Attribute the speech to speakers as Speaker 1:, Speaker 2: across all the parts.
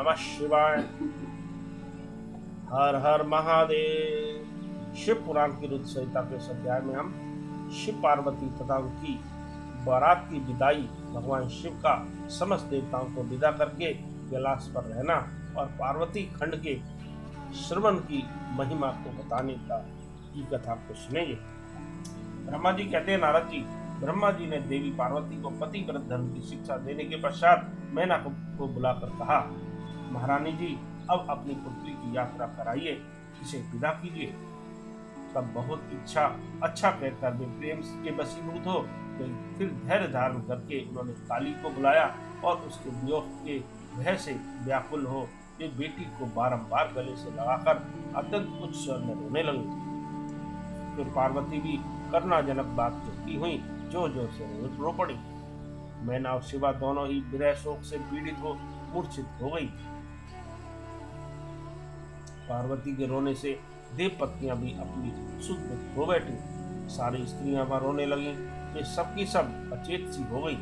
Speaker 1: नमः शिवाय। हर हर महादेव। शिव पुराण की रुद्र संहिता के इस अध्याय में हम शिव पार्वती तथा उनकी बारात की विदाई, भगवान शिव का समस्त देवताओं को विदा करके कैलाश पर रहना और पार्वती खंड के श्रवण की महिमा को बताने की कथा को सुनेंगे। ब्रह्मा जी कहते हैं, नारद जी, ब्रह्मा जी ने देवी पार्वती को पतिव्रत धर्म की शिक्षा देने के पश्चात मैना को बुलाकर कहा, महारानी जी, अब अपनी पुत्री की यात्रा कराइए, इसे विदा कीजिए। तब बहुत अच्छा कहकर वे प्रेम के वशीभूत हो गई। फिर धैर्य धारण करके उन्होंने काली को बुलाया और उसके वियोग के भय से व्याकुल हो वे बेटी को बारंबार गले से लगाकर अत्यंत उच्च स्वर में रोने लगी। फिर पार्वती भी करुणाजनक बात कहती हुई जोर जोर से रो पड़ी। मैना और शिवा दोनों ही विरह शोक से पीड़ित हो मूर्छित हो गई। पार्वती के रोने से देव पत्नियां भी अपनी सुध हो बैठी। सारी स्त्रियां वहां रोने लगी। वे सबकी सब अचेत सी हो गई।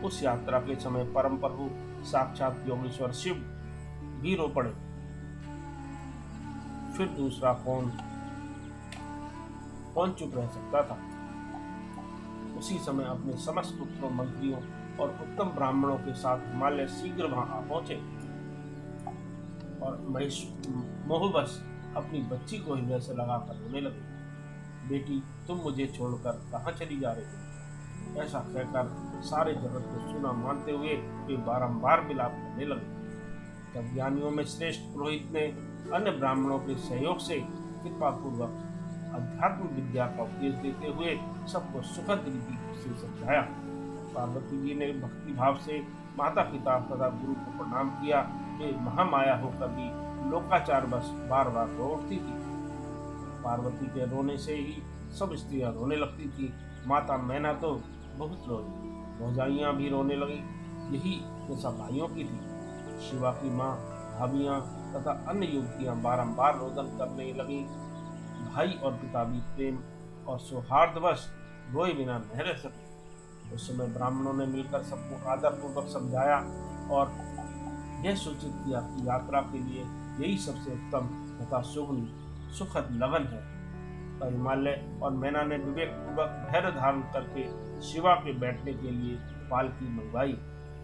Speaker 1: उस यात्रा के समय परम प्रभु साक्षात योगेश्वर शिव भी रो पड़े। फिर दूसरा कौन चुप रह सकता था। उसी समय अपने समस्त पुत्रों, मंत्रियों और उत्तम ब्राह्मणों के साथ हिमालय शीघ्र वहां आ पहुंचे और मोहवश अपनी बच्ची को हृदय से लगाकर रोने लगे। बेटी, तुम मुझे छोड़कर कहाँ चली जा रही हो? ऐसा कहकर सारे जगत को सुना मानते हुए वे बारंबार विलाप करने लगे। तब ज्ञानियों में श्रेष्ठ पुरोहित ने अन्य ब्राह्मणों के सहयोग से कृपा पूर्वक अध्यात्म विद्या का उपदेश देते हुए सबको सुखद रीति से समझाया। पार्वती जी ने भक्ति भाव से माता पिता तथा गुरु को प्रणाम किया। वे महामाया होकर भी लोकाचार बस बार बार रो उठती थी। पार्वती के रोने से ही सब स्त्रियां रोने लगती थी। माता मैना तो बहुत रोई, भौजाइयां भी रोने लगी। यही दशा भाइयों की थी। शिवा की माँ, भाभियां तथा अन्य युवतियां बारंबार रोदन करने लगी। भाई और पिता भी प्रेम और सौहार्दवश रोए बिना न रह सके। उस समय ब्राह्मणों ने मिलकर सबको आदरपूर्वक समझाया और यह सूचित किया कि यात्रा के लिए यही सबसे उत्तम तथा सुखद लगन है। तो हिमालय और मैना ने विवेक पूर्वक धैर्य धारण करके शिवा के बैठने के लिए पालकी मंगवाई।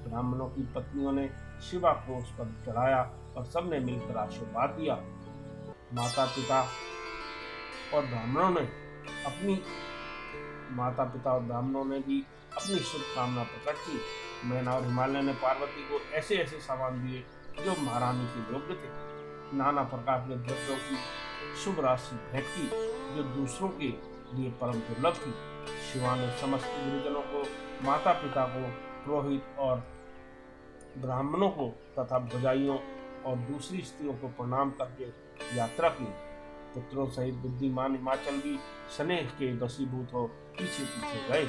Speaker 1: ब्राह्मणों की पत्नियों ने शिवा को उस पर चढ़ाया और सबने मिलकर आशीर्वाद दिया। माता पिता और ब्राह्मणों ने भी अपनी शुभकामना प्रकट की। मैना और हिमालय ने पार्वती को ऐसे ऐसे सामान दिए जो महारानी के योग्य थे। नाना प्रकार के द्रव्यों की शुभ राशि भेंट की जो दूसरों के लिए परम दुर्लभ थी। शिवा ने समस्त गुरुजनों को, माता पिता को, पुरोहित और ब्राह्मणों को तथा भौजाइयों और दूसरी स्त्रियों को प्रणाम करके यात्रा की। पुत्रों सहित बुद्धिमान हिमाचल भी स्नेह के वशीभूत हो पीछे पीछे गए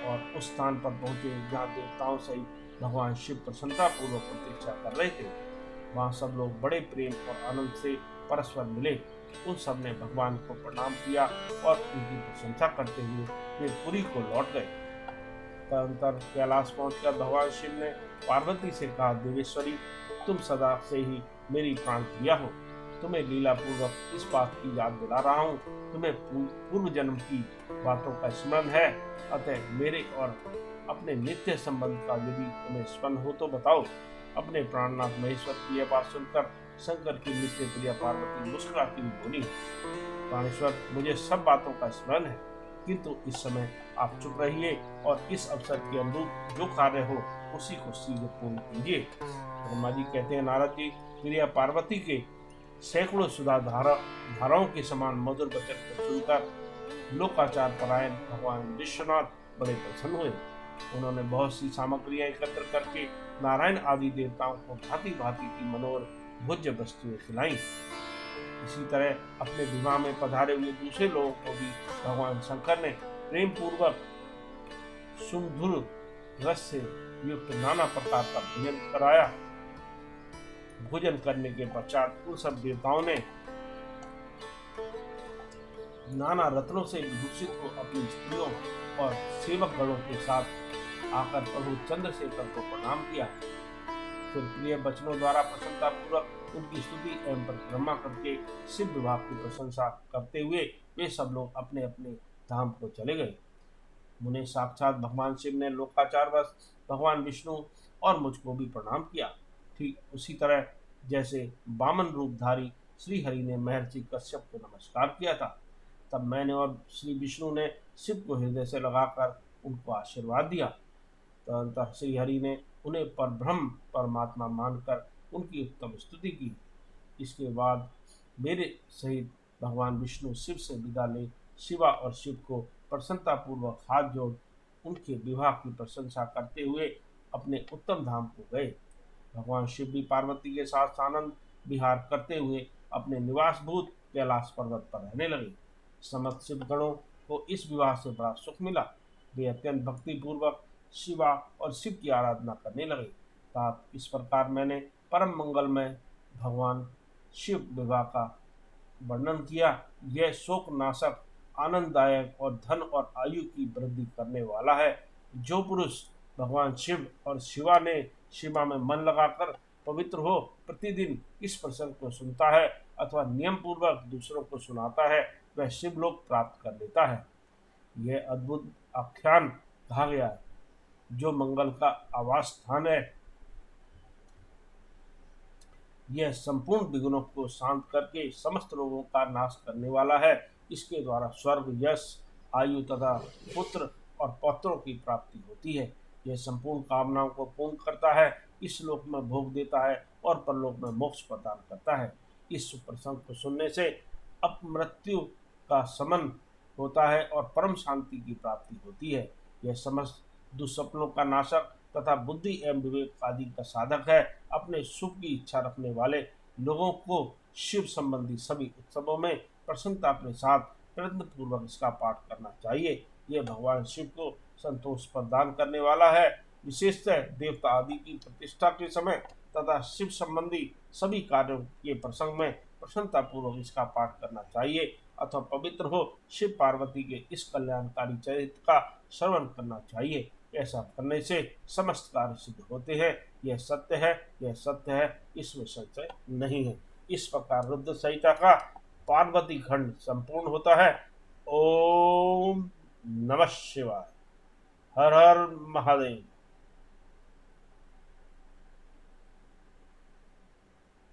Speaker 1: और उस स्थान पर पहुंचे जहाँ देवताओं सहित भगवान शिव प्रसन्नता पूर्वक प्रतीक्षा कर रहे थे। वहाँ सब लोग बड़े प्रेम और आनंद से परस्पर मिले। उन सब ने भगवान को प्रणाम किया और उनकी प्रशंसा करते हुए वे पुरी को लौट गए। तदनंतर कैलाश पहुंचकर भगवान शिव ने पार्वती से कहा, देवेश्वरी, तुम सदा से ही मेरी प्राण प्रिया हो। तुम्हें लीला पूर्वक इस बात की याद दिला रहा हूँ। तुम्हें पूर्व जन्म की बातों का स्मरण है, अतः मेरे और अपने नित्य संबंध का यदि तुम्हें स्मरण हो तो बताओ। अपने प्राणनाथ महेश्वर की यह बात सुनकर शंकर की नित्य प्रिया पार्वती मुस्कुराती हुई बोली, प्राणेश्वर, मुझे सब बातों का स्मरण है, किंतु इस समय आप चुप रहिए और इस अवसर के अनुरूप जो कार्य हो उसी को शीघ्र पूर्ण कीजिए। ब्रह्मा जी कहते हैं, नारद जी, प्रिया पार्वती के सैकड़ों सुधा धाराओं के समान मधुर वचन को सुनकर लोकाचार परायण भगवान विश्वनाथ बड़े प्रसन्न हुए। उन्होंने बहुत सी सामग्रियां एकत्र करके नारायण आदि देवताओं को भांति भांति की मनोहर भोज्य वस्तुएं खिलाई। इसी तरह अपने विवाह में पधारे हुए दूसरे लोगों को भी भगवान शंकर ने प्रेम पूर्वक सुमधुर रस से युक्त नाना प्रकार का भोजन कराया। भोजन करने के पश्चात उन सब देवताओं ने नाना रत्नों से विभूषित को अपनी स्त्रियों और सेवक गणों के साथ आकर प्रभु चंद्रशेखर को प्रणाम किया। फिर प्रिय वचनों द्वारा प्रसन्नता पूर्वक उनकी स्तुति एवं परिक्रमा करके शिव विभाग की प्रशंसा करते हुए वे सब लोग अपने अपने धाम को चले गए। मुने साक्षात भगवान शिव ने लोकाचारवश भगवान विष्णु और मुझको भी प्रणाम किया। ठीक उसी तरह जैसे वामन रूपधारी श्री हरि ने महर्षि कश्यप को नमस्कार किया था, तब मैंने और श्री विष्णु ने शिव को हृदय से लगाकर उनको आशीर्वाद दिया। तदनंतर श्री हरि ने उन्हें परब्रह्म परमात्मा मानकर उनकी उत्तम स्तुति की। इसके बाद मेरे सहित भगवान विष्णु शिव से विदा ले शिवा और शिव को प्रसन्नतापूर्वक हाथ जोड़ उनके विवाह की प्रशंसा करते हुए अपने उत्तम धाम को गए। भगवान शिव भी पार्वती के साथ आनंद विहार करते हुए अपने निवासभूत कैलाश पर्वत पर रहने लगे। समस्त शिवगणों को इस विवाह से बड़ा सुख मिला। वे अत्यंत भक्तिपूर्वक शिवा और शिव की आराधना करने लगे। तात इस प्रकार मैंने परम मंगलमय भगवान शिव विवाह का वर्णन किया। यह शोक नाशक, आनंददायक और धन और आयु की वृद्धि करने वाला है। जो पुरुष भगवान शिव और शिवा में मन लगाकर पवित्र हो प्रतिदिन इस प्रसंग को सुनता है अथवा नियम पूर्वक दूसरों को सुनाता है, वह शिवलोक प्राप्त कर लेता है। यह अद्भुत आख्यान कहा गया है, जो मंगल का आवास स्थान है। यह संपूर्ण विघ्नों को शांत करके समस्त रोगों का नाश करने वाला है। इसके द्वारा स्वर्ग, यश, आयु तथा पुत्र और पौत्रों की प्राप्ति होती है। यह संपूर्ण कामनाओं को पूर्ण करता है, इस लोक में भोग देता है और परलोक में मोक्ष प्रदान करता है। इस प्रसंग को सुनने से अपमृत्यु का शमन होता है और परम शांति की प्राप्ति होती है। यह समस्त दुस्वप्नों का नाशक तथा बुद्धि एवं विवेक आदि का साधक है। अपने सुख की इच्छा रखने वाले लोगों को शिव संबंधी सभी उत्सवों में प्रसन्नता के साथ प्रयत्न पूर्वक इसका पाठ करना चाहिए। यह भगवान शिव को संतोष प्रदान करने वाला है। विशेषतः देवता आदि की प्रतिष्ठा के समय तथा शिव संबंधी सभी कार्यों के प्रसंग में प्रसन्नता पूर्वक इसका पाठ करना चाहिए अथवा पवित्र हो शिव पार्वती के इस कल्याणकारी चरित्र का श्रवण करना चाहिए। ऐसा करने से समस्त कार्य सिद्ध होते हैं। यह सत्य है, यह सत्य है, इसमें संशय नहीं है। इस प्रकार रुद्र संहिता का पार्वती खंड संपूर्ण होता है। ओम नमः शिवाय। हर हर महादेव।